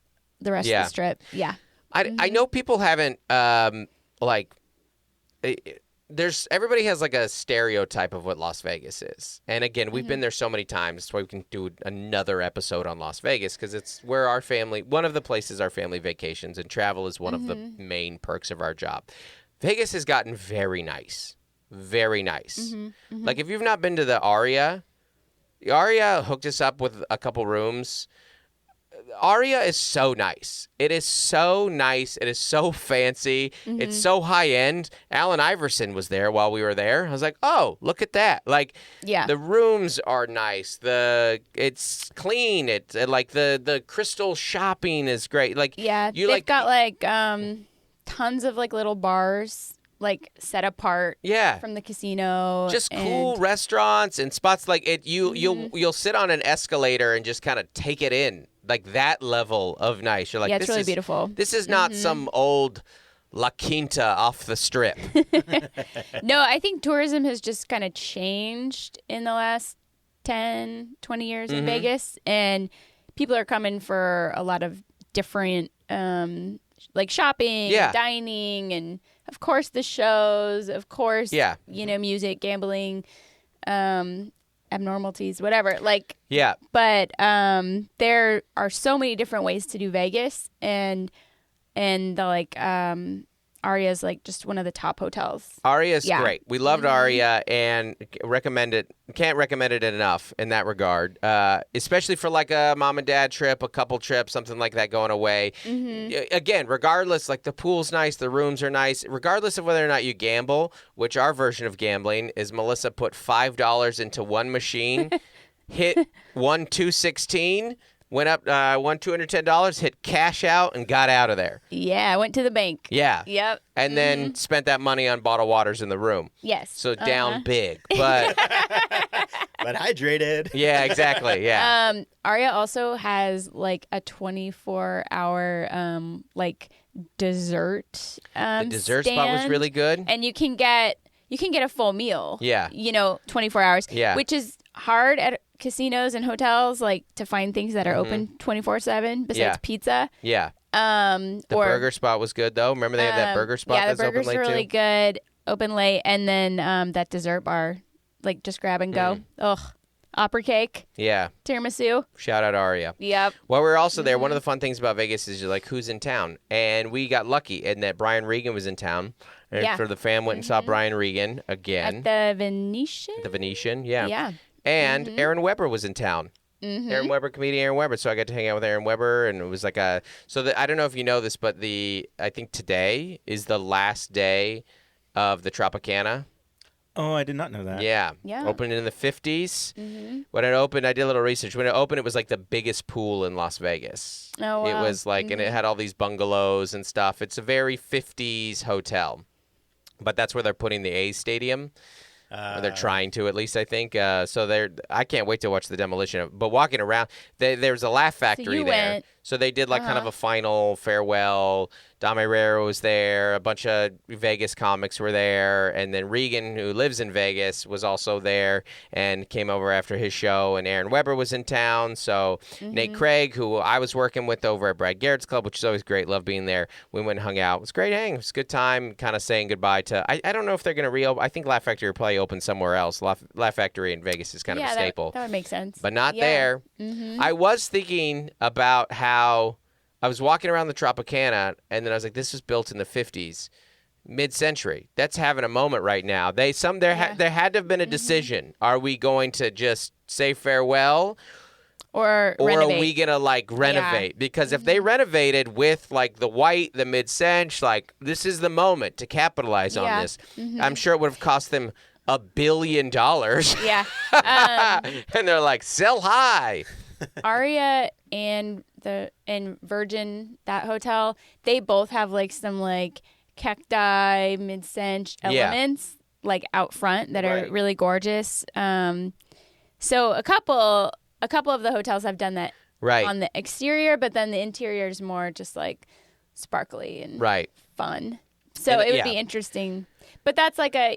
the rest of the strip. Yeah. I know people haven't everybody has like a stereotype of what Las Vegas is. And again, we've been there so many times, that's why we can do another episode on Las Vegas, because it's where one of the places our family vacations, and travel is one of the main perks of our job. Vegas has gotten very nice. Very nice. Like if you've not been to the Aria hooked us up with a couple rooms. Aria is so nice. It is so nice. It is so fancy. It's so high end. Allen Iverson was there while we were there. I was like, oh, look at that. Like, the rooms are nice. It's clean. The crystal shopping is great. Like, they've got like tons of like little bars like set apart from the casino. Just cool restaurants and spots like it. You'll sit on an escalator and just kind of take it in. Like that level of nice. You're like, it's really beautiful. This is not some old La Quinta off the strip. No, I think tourism has just kind of changed in the last 10, 20 years in Vegas. And people are coming for a lot of different like shopping, and dining, and of course the shows, of course, music, gambling, abnormalities, whatever. Like, but there are so many different ways to do Vegas, and Aria's like just one of the top hotels. Aria's great. We loved Aria and can't recommend it enough in that regard, especially for like a mom and dad trip, a couple trip, something like that going away. Again, regardless, like the pool's nice, the rooms are nice, regardless of whether or not you gamble, which our version of gambling is Melissa put $5 into one machine, hit 216, went up, won $210, hit cash out, and got out of there. Yeah, I went to the bank. Yeah. Yep. And then spent that money on bottled waters in the room. Yes. So down big, but but hydrated. Yeah, exactly. Yeah. Aria also has like a 24-hour like dessert. The dessert stand, spot was really good, and you can get a full meal. Yeah. 24 hours. Yeah. Which is hard at casinos and hotels, like to find things that are open 24/7 besides pizza. Yeah. The burger spot was good though. Remember they have that burger spot that's open late too? Yeah, the burgers are really good. open late. And then that dessert bar, like just grab and go. Ugh. Opera cake. Yeah. Tiramisu. Shout out Aria. Yep. While we were also there, one of the fun things about Vegas is you're like, who's in town? And we got lucky in that Brian Regan was in town. And so the fam went and saw Brian Regan again. At the Venetian? The Venetian, yeah. Yeah. And Aaron Weber was in town. Aaron Weber, comedian Aaron Weber. So I got to hang out with Aaron Weber, and it was like I don't know if you know this, but I think today is the last day of the Tropicana. Oh, I did not know that. Yeah. Opened in the 50s. When it opened, I did a little research. When it opened, it was like the biggest pool in Las Vegas. Oh, wow. It was like, and it had all these bungalows and stuff. It's a very 50s hotel. But that's where they're putting the A's stadium. Or they're trying to, at least, I think. So I can't wait to watch the demolition. But walking around, there's a Laugh Factory there. So they did like kind of a final farewell. Dom Herrera was there. A bunch of Vegas comics were there. And then Regan, who lives in Vegas, was also there and came over after his show. And Aaron Weber was in town. So Nate Craig, who I was working with over at Brad Garrett's Club, which is always great. Love being there. We went and hung out. It was a great hang. It was a good time, kind of saying goodbye to... I don't know if they're going to reopen. I think Laugh Factory will probably open somewhere else. Laugh Factory in Vegas is kind of a staple. That would make sense. But not there. I was thinking about how I was walking around the Tropicana, and then I was like, this was built in the 50s, mid-century. That's having a moment right now. There had to have been a decision. Are we going to just say farewell? Or are we going to, like, renovate? Yeah. Because if they renovated with, like, the white, the mid-century, like, this is the moment to capitalize on this. I'm sure it would have cost them $1 billion. Yeah. And they're like, sell high. Aria and Virgin, that hotel, they both have like some like cacti, mid-century elements like out front that are really gorgeous. So a couple of the hotels have done that on the exterior, but then the interior is more just like sparkly and fun. So it would be interesting. But that's like a,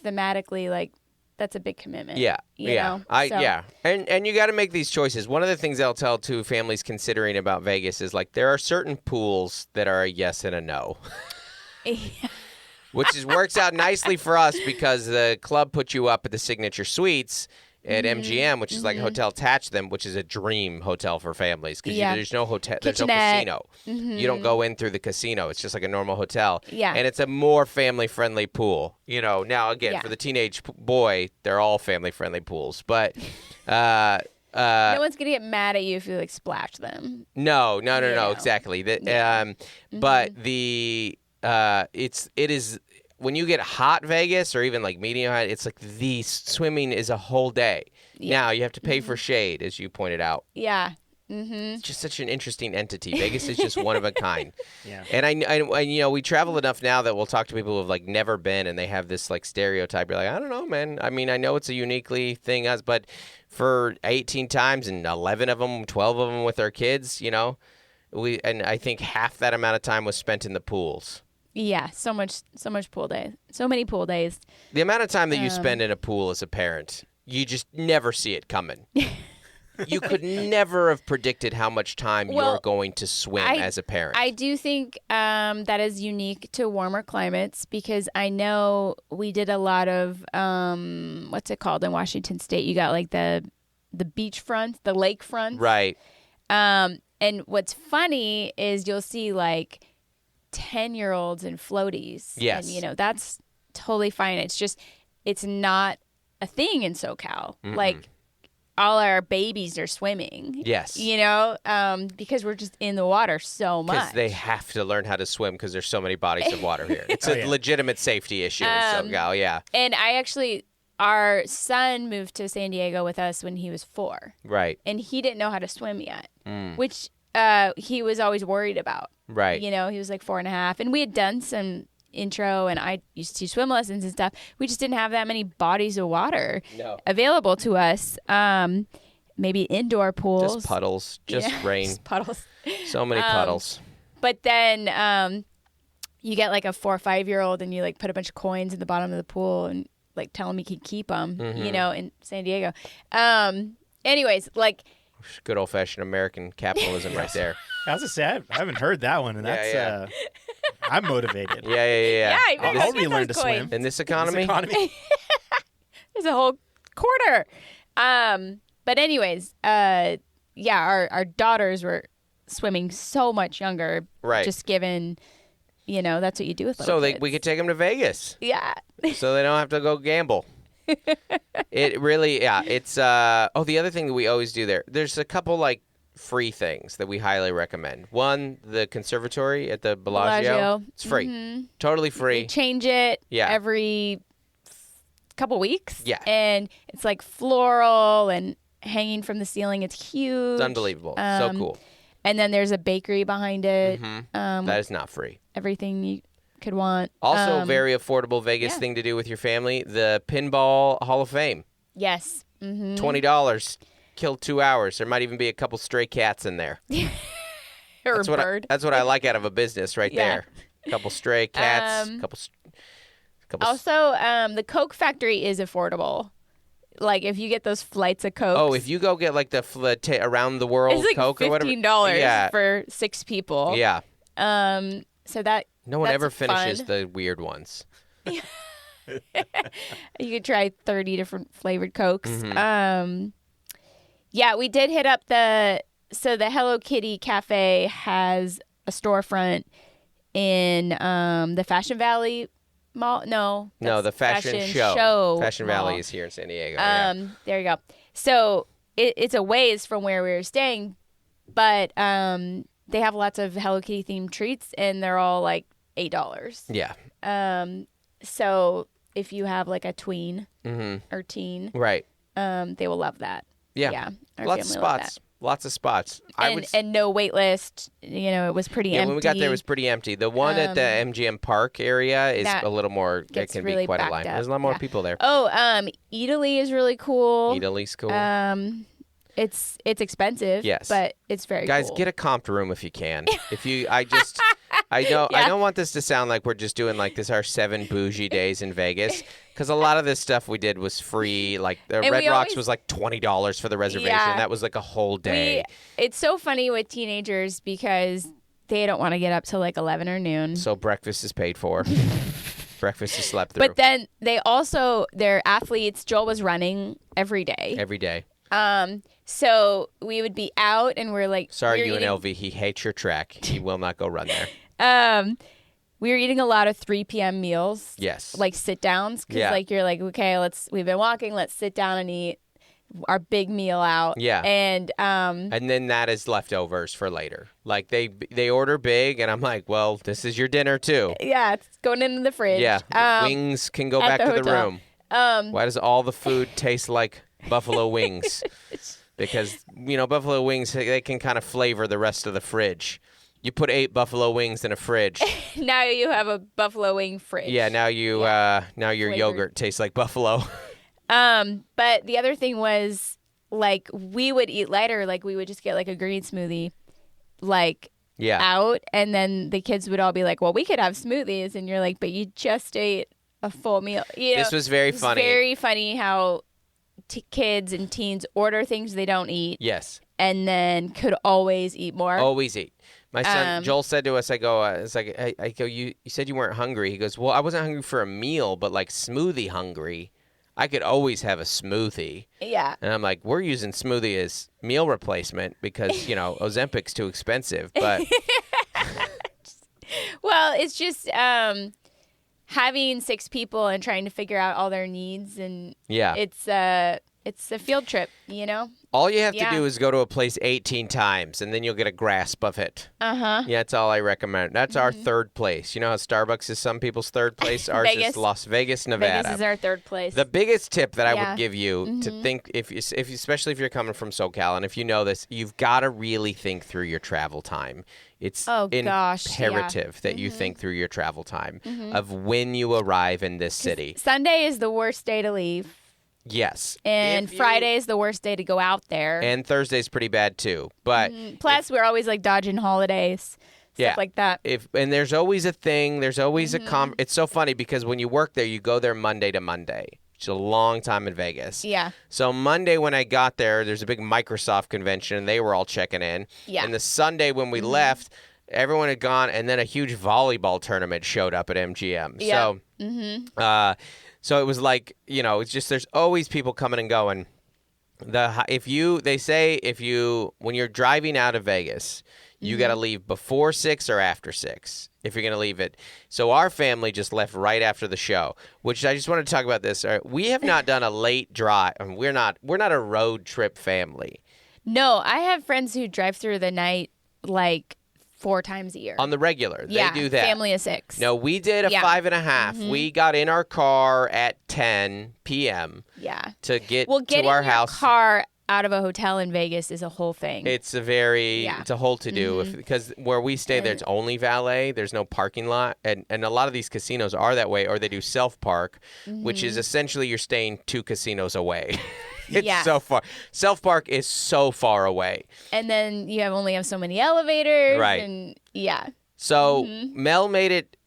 thematically like that's a big commitment. Yeah. You know? And you got to make these choices. One of the things I'll tell to families considering about Vegas is like there are certain pools that are a yes and a no. Which works out nicely for us because the club puts you up at the Signature Suites at MGM, which is like a hotel attached to them, which is a dream hotel for families because there's no hotel, there's no casino. You don't go in through the casino. It's just like a normal hotel. Yeah. And it's a more family-friendly pool. Now, again, for the teenage boy, they're all family-friendly pools. But no one's going to get mad at you if you like splash them. No, exactly. But it is... When you get hot Vegas or even like medium hot, it's like the swimming is a whole day. Yeah. Now you have to pay for shade, as you pointed out. Yeah. It's just such an interesting entity. Vegas is just one of a kind. Yeah. And I we travel enough now that we'll talk to people who've like never been and they have this like stereotype. You're like, I don't know, man. I mean, I know it's a uniquely thing, but for 18 times and 11 of them, 12 of them with our kids, and I think half that amount of time was spent in the pools. Yeah, so much pool days. So many pool days. The amount of time that you spend in a pool as a parent, you just never see it coming. You could never have predicted how much time you're going to swim as a parent. I do think that is unique to warmer climates because I know we did a lot of, what's it called in Washington State? You got like the beachfront, the lakefront. Right. And what's funny is you'll see like 10-year-olds in floaties. Yes. And, that's totally fine. It's just, it's not a thing in SoCal. Mm-mm. Like, all our babies are swimming. Yes. Because we're just in the water so much. Because they have to learn how to swim because there's so many bodies of water here. It's a legitimate safety issue in SoCal, yeah. And our son moved to San Diego with us when he was 4. Right. And he didn't know how to swim yet, which he was always worried about. Right. He was like 4.5. And we had done some intro and I used to teach swim lessons and stuff. We just didn't have that many bodies of water available to us. Maybe indoor pools. Just puddles. Just rain. Just puddles. So many puddles. But then you get like a 4 or 5-year-old and you like put a bunch of coins in the bottom of the pool and like tell him he can keep them, in San Diego. Anyways, like. Good old-fashioned American capitalism right there. I was going to say, I haven't heard that one, and that's I'm motivated. Yeah. I'll relearn to swim. In this economy? There's a whole quarter. But anyways, our daughters were swimming so much younger. Right. Just given, that's what you do with little kids. So we could take them to Vegas. Yeah. So they don't have to go gamble. It really, it's, the other thing that we always do there's a couple, like, free things that we highly recommend. One, the conservatory at the Bellagio. It's free. Mm-hmm. Totally free. You change it every couple weeks. Yeah. And it's, like, floral and hanging from the ceiling. It's huge. It's unbelievable. So cool. And then there's a bakery behind it. Mm-hmm. That is not free. Everything you could want. Also, very affordable Vegas thing to do with your family, the Pinball Hall of Fame. Yes. Mm-hmm. $20. Kill 2 hours. There might even be a couple stray cats in there. Or a bird. That's what I like out of a business there. A couple stray cats. Also, the Coke factory is affordable. Like, if you get those flights of Coke. Oh, if you go get, like, the around the world it's like Coke or whatever. $15 for 6 people. Yeah. So that no one ever finishes fun. the weird ones. You could try 30 different flavored Cokes. Mm-hmm. We did hit up the Hello Kitty Cafe has a storefront in the Fashion Valley Mall. No, the fashion show. Fashion Mall. Valley is here in San Diego. There you go. So it's a ways from where we were staying, but they have lots of Hello Kitty themed treats, and they're all like $8. Yeah. So if you have like a tween or teen, right, they will love that. Yeah. Lots of spots. And no wait list. It was pretty empty. When we got there, it was pretty empty. The one at the MGM Park area is a little more. It can really be quite a line. There's a lot more people there. Oh, Italy is really cool. Italy's cool. It's expensive. Yes, but it's very guys, cool. get a comped room if you can. I don't want this to sound like we're just doing like this our 7 bougie days in Vegas, because a lot of this stuff we did was free. Like the Red Rocks was like $20 for the reservation. Yeah. That was like a whole day. It's so funny with teenagers because they don't want to get up till like 11 or noon. So breakfast is paid for. Breakfast is slept through. But then they're athletes. Joel was running every day. Every day. So we would be out and we're like, sorry, UNLV, he hates your track. He will not go run there. We were eating a lot of 3 p.m. meals. Yes. Like sit downs. Because like you're like, okay, we've been walking. Let's sit down and eat our big meal out. Yeah. And then that is leftovers for later. Like they order big and I'm like, well, this is your dinner too. Yeah, it's going into the fridge. Yeah. Wings can go back to the room. Why does all the food taste like buffalo wings? Because, buffalo wings, they can kind of flavor the rest of the fridge. You put 8 buffalo wings in a fridge. Now you have a buffalo wing fridge. Yeah, now now your yogurt tastes like buffalo. But the other thing was, like, we would eat lighter. Like, we would just get, like, a green smoothie, like, out. And then the kids would all be like, well, we could have smoothies. And you're like, but you just ate a full meal. This was very funny. It's very funny how kids and teens order things they don't eat. Yes. And then could always eat more. Always eat. My son, Joel, said to us, I go, you said you weren't hungry. He goes, well, I wasn't hungry for a meal, but like smoothie hungry. I could always have a smoothie. Yeah. And I'm like, we're using smoothie as meal replacement because, Ozempic's too expensive. But well, it's just having 6 people and trying to figure out all their needs. And it's a field trip, All you have to do is go to a place 18 times, and then you'll get a grasp of it. Yeah, that's all I recommend. That's our third place. You know how Starbucks is some people's third place? Ours is Las Vegas, Nevada. Vegas is our third place. The biggest tip that I would give you to think, especially if you're coming from SoCal, and if you know this, you've got to really think through your travel time. It's imperative that you think through your travel time of when you arrive in this city. Sunday is the worst day to leave. Yes. And Friday is the worst day to go out there. And Thursday's pretty bad too. But plus we're always like dodging holidays. Stuff like that. And there's always a thing, there's always it's so funny because when you work there, you go there Monday to Monday. It's a long time in Vegas. Yeah. So Monday when I got there's a big Microsoft convention and they were all checking in. Yeah. And the Sunday when we left, Everyone had gone, and then a huge volleyball tournament showed up at MGM. Yeah. So, so it was like, it's just there's always people coming and going. They say when you're driving out of Vegas, you got to leave before 6 or after 6 if you're going to leave it. So our family just left right after the show, which I just wanted to talk about this. We have not done a late drive. We're not a road trip family. No, I have friends who drive through the night like 4 times a year. On the regular. Yeah, they do that. Family of 6. No, we did a 5.5. We got in our car at 10 p.m. Yeah. to get Well, to getting our your house. car out of a hotel in Vegas is a whole thing. It's a whole to-do because where we stay, there's only valet. There's no parking lot. And a lot of these casinos are that way, or they do self-park, which is essentially you're staying 2 casinos away. It's so far. Self-park is so far away. And then you only have so many elevators. Right. And So Mel made it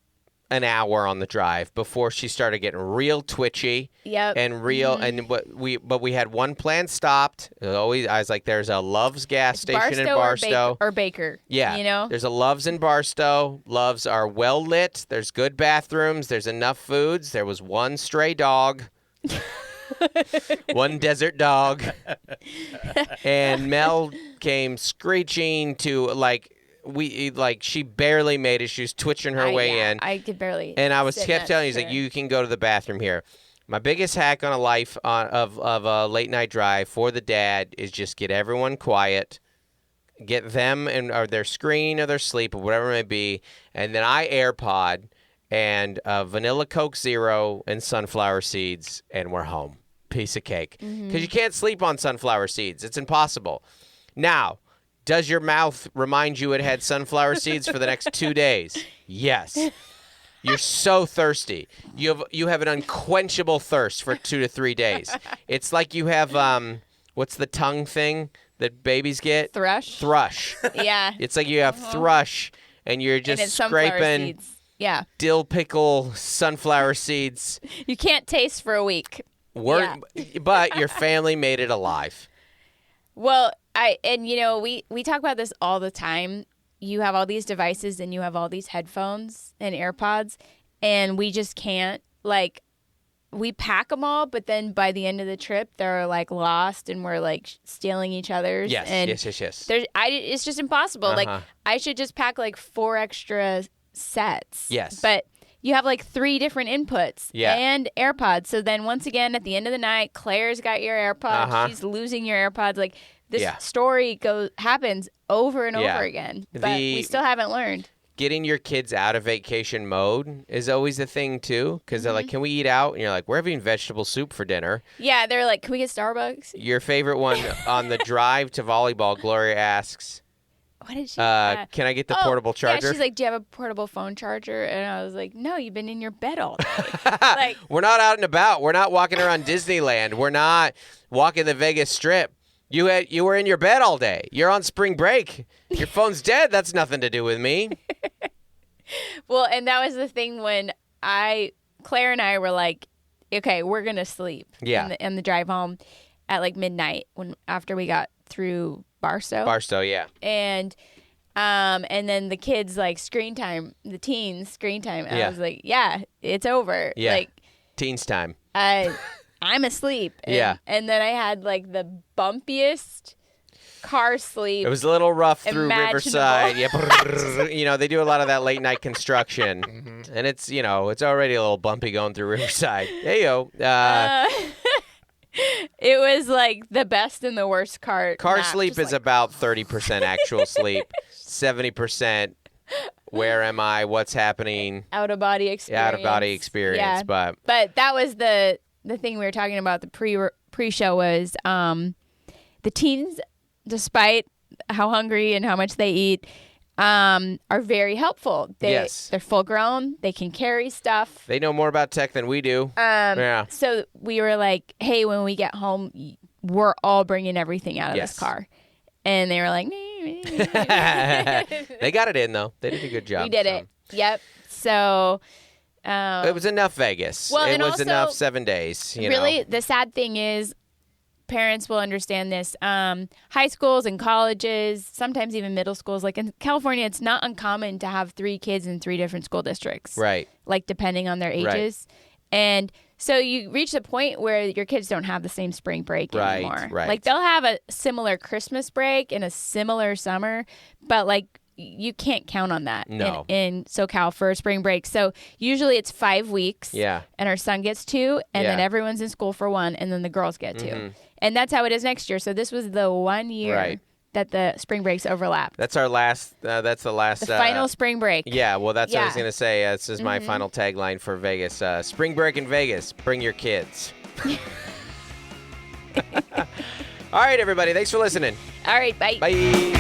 an hour on the drive before she started getting real twitchy. Yep. And real and we had one plan stopped. I was like, there's a Love's gas station in Barstow. Or Baker. Yeah. There's a Love's in Barstow. Love's are well lit. There's good bathrooms. There's enough foods. There was one stray dog. One desert dog. And Mel came screeching to she barely made it. She was twitching her way in. I could barely. And I kept telling you, he's like, you can go to the bathroom here. My biggest hack on a life of a late night drive for the dad is just get everyone quiet, get them or their screen or their sleep or whatever it may be, and then I AirPod and vanilla Coke Zero and sunflower seeds, and we're home. Piece of cake. Because you can't sleep on sunflower seeds. It's impossible. Now, does your mouth remind you it had sunflower seeds for the next 2 days? Yes. You're so thirsty. You have an unquenchable thirst for 2 to 3 days. It's like you have, what's the tongue thing that babies get? Thrush. Yeah. It's like you have thrush, and you're just scraping dill pickle sunflower seeds. You can't taste for a week. But your family made it alive. Well, we talk about this all the time. You have all these devices and you have all these headphones and AirPods, and we just can't, we pack them all, but then by the end of the trip, they're lost and we're stealing each other's. Yes, and yes. It's just impossible. I should just pack 4 extra sets. Yes. But you have 3 different inputs and AirPods. So then once again, at the end of the night, Claire's got your AirPods. She's losing your AirPods. This story happens over and over again. But we still haven't learned. Getting your kids out of vacation mode is always a thing, too. Because they're like, can we eat out? And you're like, we're having vegetable soup for dinner. Yeah, they're like, can we get Starbucks? Your favorite one on the drive to volleyball, Gloria asks, what did she can I get the portable charger? Yeah, she's like, do you have a portable phone charger? And I was like, no, you've been in your bed all day. We're not out and about. We're not walking around Disneyland. We're not walking the Vegas Strip. You were in your bed all day. You're on spring break. Your phone's dead. That's nothing to do with me. Well, and that was the thing when Claire and I were like, okay, we're going to sleep. Yeah. In the drive home at midnight after we got through Barstow. Barstow, yeah. And then the kids screen time, the teens screen time. And I was like, yeah, it's over. Yeah. Teens time. I'm asleep. And then I had the bumpiest car sleep. It was a little rough through imaginable. Riverside. Yeah. They do a lot of that late night construction. And it's, it's already a little bumpy going through Riverside. Hey, yo. It was the best and the worst car sleep is about 30% actual sleep, 70% where am I, what's happening. Out of body experience. Yeah. But that was the thing we were talking about the pre-show was the teens, despite how hungry and how much they eat, are very helpful. They're full grown. They can carry stuff. They know more about tech than we do. So we were like, hey, when we get home, we're all bringing everything out of this car. And they were like, they got it in, though. They did a good job. We did it. Yep. So it was enough Vegas. Well, it was also, enough 7 days. Really, the sad thing is parents will understand this. High schools and colleges, sometimes even middle schools. Like in California, it's not uncommon to have 3 kids in 3 different school districts. Right. Like depending on their ages. Right. And so you reach a point where your kids don't have the same spring break anymore. Right. Like they'll have a similar Christmas break and a similar summer, but like you can't count on that in SoCal for a spring break. So usually it's 5 weeks. Yeah. And our son gets 2, and then everyone's in school for 1, and then the girls get 2. And that's how it is next year. So this was the 1 year that the spring breaks overlapped. That's our last. That's the last. The final spring break. Yeah. Well, that's what I was gonna say. This is my final tagline for Vegas. Spring break in Vegas. Bring your kids. All right, everybody. Thanks for listening. All right. Bye. Bye.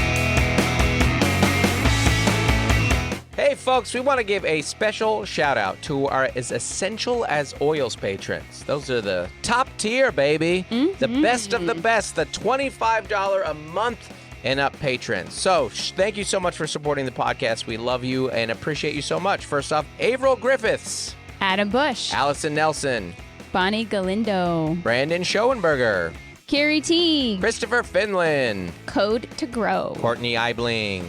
Hey, folks, we want to give a special shout-out to our As Essential as Oils patrons. Those are the top tier, baby. The best of the best, the $25 a month and up patrons. So thank you so much for supporting the podcast. We love you and appreciate you so much. First off, Averill Griffiths. Adam Bush. Allison Nelson. Bonnie Galindo. Brandon Schoenberger. Carrie T. Christopher Finland. Code to Grow. Courtney Eibling.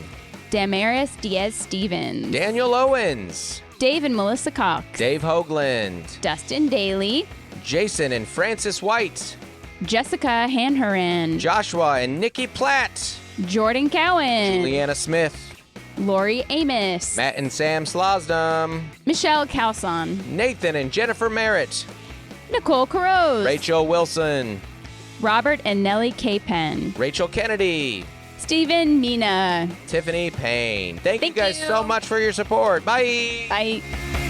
Damaris Diaz-Stevens. Daniel Owens. Dave and Melissa Cox. Dave Hoagland. Dustin Daly. Jason and Francis White. Jessica Hanheran. Joshua and Nikki Platt. Jordan Cowan. Juliana Smith. Lori Amos. Matt and Sam Slosdom. Michelle Calson. Nathan and Jennifer Merritt. Nicole Carose. Rachel Wilson. Robert and Nellie K. Penn. Rachel Kennedy. Stephen Mina. Tiffany Payne. Thank you guys so much for your support. Bye. Bye.